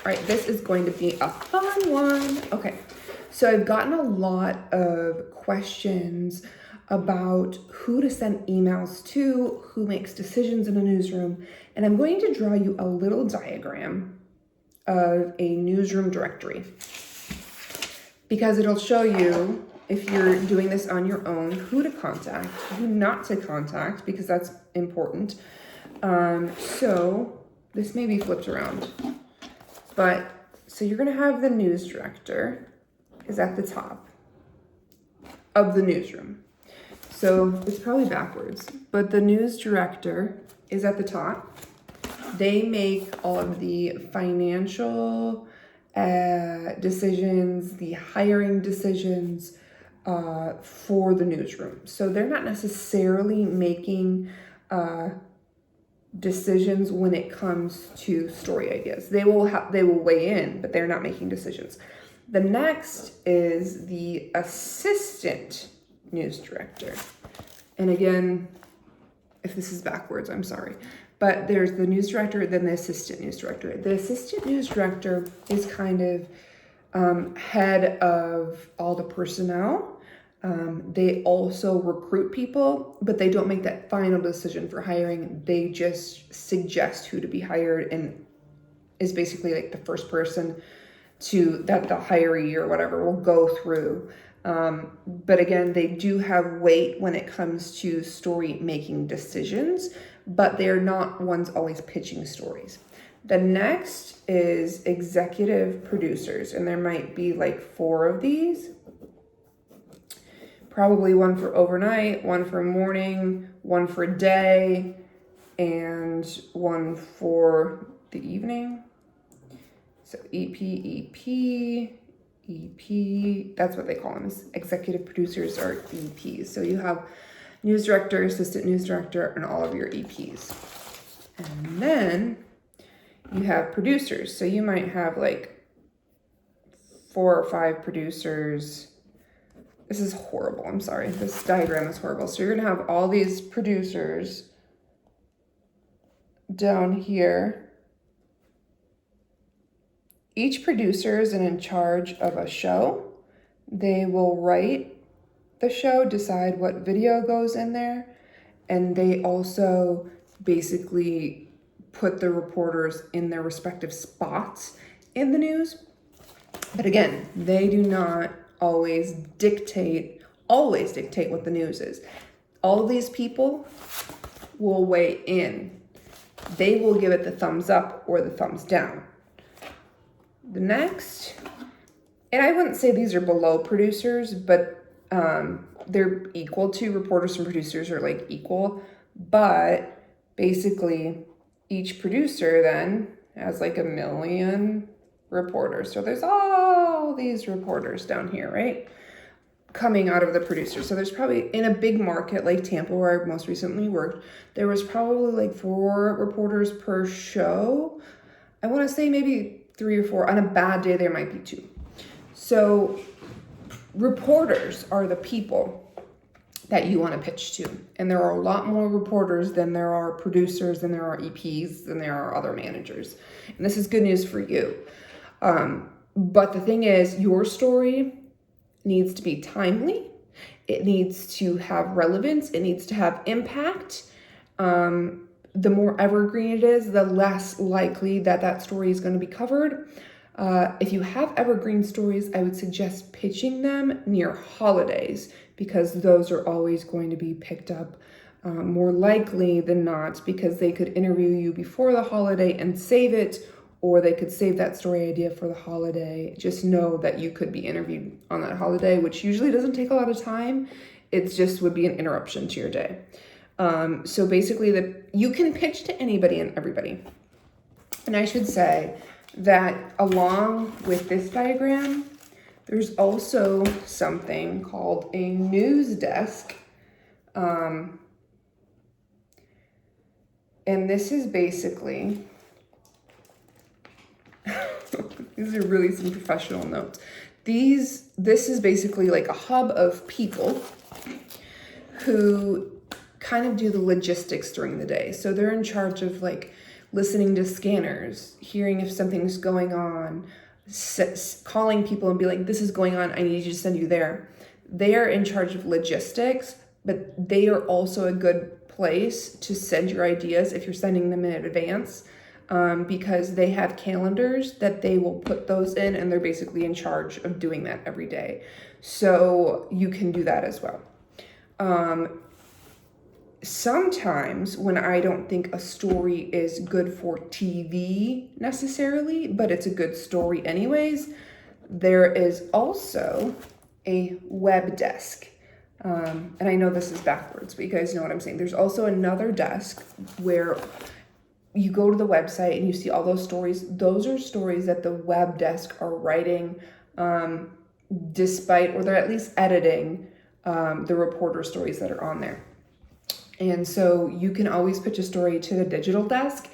All right, this is going to be a fun one. Okay, so I've gotten a lot of questions about who to send emails to, who makes decisions in a newsroom, and I'm going to draw you a little diagram of a newsroom directory because it'll show you, if you're doing this on your own, who to contact, who not to contact, because that's important. So this may be flipped around. But, so you're gonna have the news director is at the top of the newsroom. So it's probably backwards, but the news director is at the top. They make all of the financial decisions, the hiring decisions for the newsroom. So they're not necessarily making decisions when it comes to story ideas. They will weigh in, but they're not making decisions. The next is the assistant news director. And again, if this is backwards, I'm sorry. But there's the news director, then the assistant news director. The assistant news director is kind of head of all the personnel. They also recruit people, but they don't make that final decision for hiring. They just suggest who to be hired and is basically like the first person that the hiree or whatever will go through. But again, they do have weight when it comes to story making decisions, but they're not ones always pitching stories. The next is executive producers, and there might be like 4 of these. Probably one for overnight, one for morning, one for day, and one for the evening. So EP, that's what they call them, is executive producers or EPs. So you have news director, assistant news director, and all of your EPs. And then you have producers. So you might have like 4 or 5 producers. This is horrible. I'm sorry. This diagram is horrible. So you're going to have all these producers down here. Each producer is in charge of a show. They will write the show, decide what video goes in there, and they also basically put the reporters in their respective spots in the news. But again, they do not always dictate what the news is. All these people will weigh in. They will give it the thumbs up or the thumbs down. The next, and I wouldn't say these are below producers, but they're equal to reporters and producers are like equal, but basically each producer then has like 1 million reporters. So there's all these reporters down here, right? Coming out of the producer. So there's probably, in a big market like Tampa, where I most recently worked, there was probably like 4 reporters per show. I want to say maybe 3 or 4. On a bad day, there might be 2. So reporters are the people that you want to pitch to. And there are a lot more reporters than there are producers, than there are EPs, than there are other managers. And this is good news for you. But the thing is, your story needs to be timely. It needs to have relevance. It needs to have impact. The more evergreen it is, the less likely that story is going to be covered. If you have evergreen stories, I would suggest pitching them near holidays, because those are always going to be picked up more likely than not, because they could interview you before the holiday and save it, or they could save that story idea for the holiday. Just know that you could be interviewed on that holiday, which usually doesn't take a lot of time. It just would be an interruption to your day. So basically, you can pitch to anybody and everybody. And I should say that along with this diagram, there's also something called a news desk. And this is basically, these are really some professional notes. This is basically like a hub of people who kind of do the logistics during the day. So they're in charge of like listening to scanners, hearing if something's going on, calling people and be like, this is going on, I need you to send you there. They are in charge of logistics, but they are also a good place to send your ideas if you're sending them in advance, because they have calendars that they will put those in, and they're basically in charge of doing that every day. So you can do that as well. Sometimes when I don't think a story is good for TV necessarily, but it's a good story anyways, there is also a web desk. And I know this is backwards, but you guys know what I'm saying. There's also another desk where you go to the website and you see all those stories. Those are stories that the web desk are writing, despite, or they're at least editing, the reporter stories that are on there. And so you can always pitch a story to the digital desk,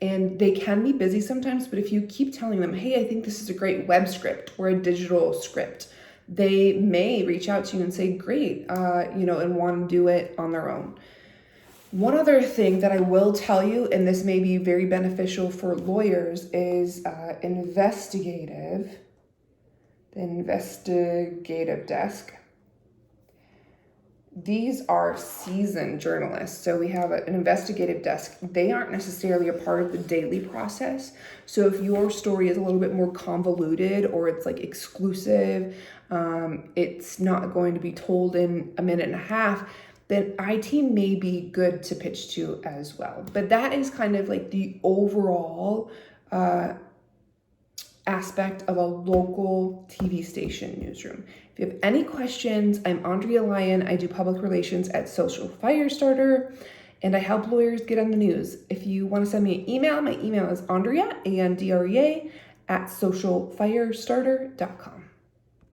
and they can be busy sometimes, but if you keep telling them, hey, I think this is a great web script or a digital script, they may reach out to you and say, great, and want to do it on their own. One other thing that I will tell you, and this may be very beneficial for lawyers, is the investigative desk. These are seasoned journalists. So we have an investigative desk. They aren't necessarily a part of the daily process. So if your story is a little bit more convoluted, or it's like exclusive, it's not going to be told in a minute and a half, then IT may be good to pitch to as well. But that is kind of like the overall aspect of a local TV station newsroom. If you have any questions, I'm Andrea Lyon. I do public relations at Social Firestarter, and I help lawyers get on the news. If you want to send me an email, my email is Andrea, ANDREA, @socialfirestarter.com.